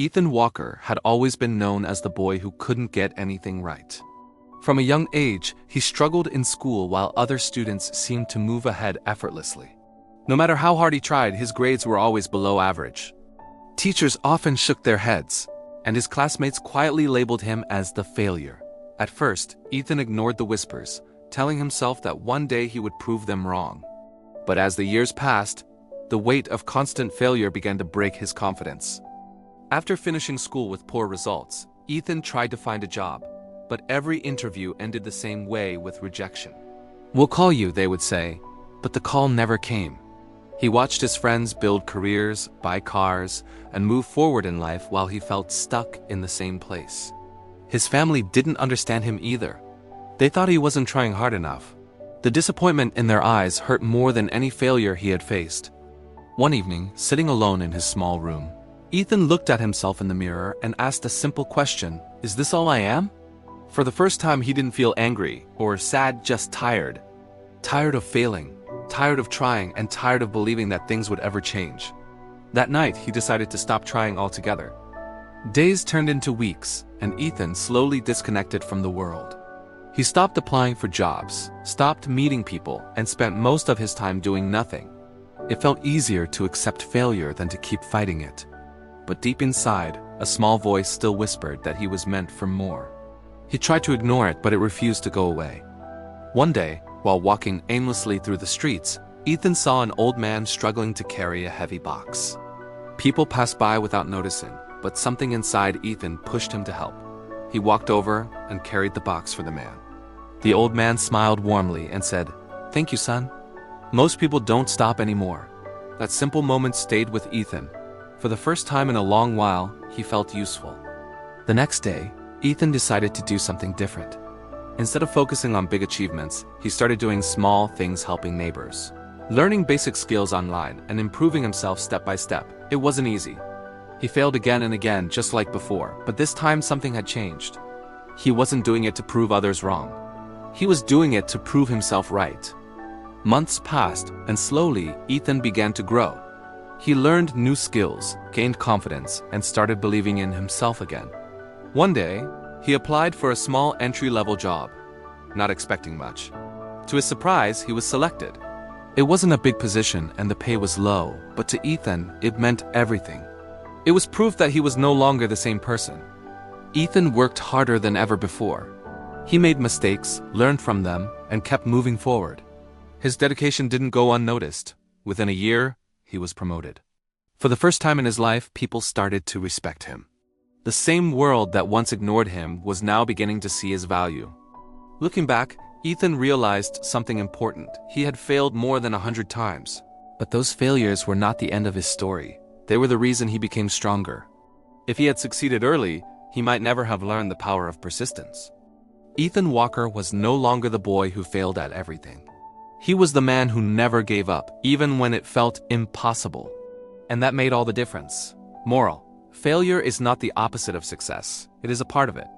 Ethan Walker had always been known as the boy who couldn't get anything right. From a young age, he struggled in school while other students seemed to move ahead effortlessly. No matter how hard he tried, his grades were always below average. Teachers often shook their heads, and his classmates quietly labeled him as the failure. At first, Ethan ignored the whispers, telling himself that one day he would prove them wrong. But as the years passed, the weight of constant failure began to break his confidence. After finishing school with poor results, Ethan tried to find a job, but every interview ended the same way, with rejection. "We'll call you," they would say, but the call never came. He watched his friends build careers, buy cars, and move forward in life while he felt stuck in the same place. His family didn't understand him either. They thought he wasn't trying hard enough. The disappointment in their eyes hurt more than any failure he had faced. One evening, sitting alone in his small room, Ethan looked at himself in the mirror and asked a simple question: "Is this all I am?" For the first time, he didn't feel angry or sad, just tired. Tired of failing, tired of trying, and tired of believing that things would ever change. That night, he decided to stop trying altogether. Days turned into weeks, and Ethan slowly disconnected from the world. He stopped applying for jobs, stopped meeting people, and spent most of his time doing nothing. It felt easier to accept failure than to keep fighting it. But deep inside, a small voice still whispered that he was meant for more. He tried to ignore it, but it refused to go away. One day, while walking aimlessly through the streets, Ethan saw an old man struggling to carry a heavy box. People passed by without noticing, but something inside Ethan pushed him to help. He walked over and carried the box for the man. The old man smiled warmly and said, "Thank you, son." Most people don't stop anymore. That simple moment stayed with Ethan. For the first time in a long while, he felt useful. The next day, Ethan decided to do something different. Instead of focusing on big achievements, he started doing small things, helping neighbors, learning basic skills online, and improving himself step by step. It wasn't easy. He failed again and again, just like before, but this time something had changed. He wasn't doing it to prove others wrong. He was doing it to prove himself right. Months passed, and slowly, Ethan began to grow. He learned new skills, gained confidence, and started believing in himself again. One day, he applied for a small entry-level job, not expecting much. To his surprise, he was selected. It wasn't a big position and the pay was low, but to Ethan, it meant everything. It was proof that he was no longer the same person. Ethan worked harder than ever before. He made mistakes, learned from them, and kept moving forward. His dedication didn't go unnoticed. Within a year, he was promoted. For the first time in his life, people started to respect him. The same world that once ignored him was now beginning to see his value. Looking back, Ethan realized something important. He had failed more than 100 times. But those failures were not the end of his story. They were the reason he became stronger. If he had succeeded early, he might never have learned the power of persistence. Ethan Walker was no longer the boy who failed at everything. He was the man who never gave up, even when it felt impossible. And that made all the difference. Moral: failure is not the opposite of success. It is a part of it.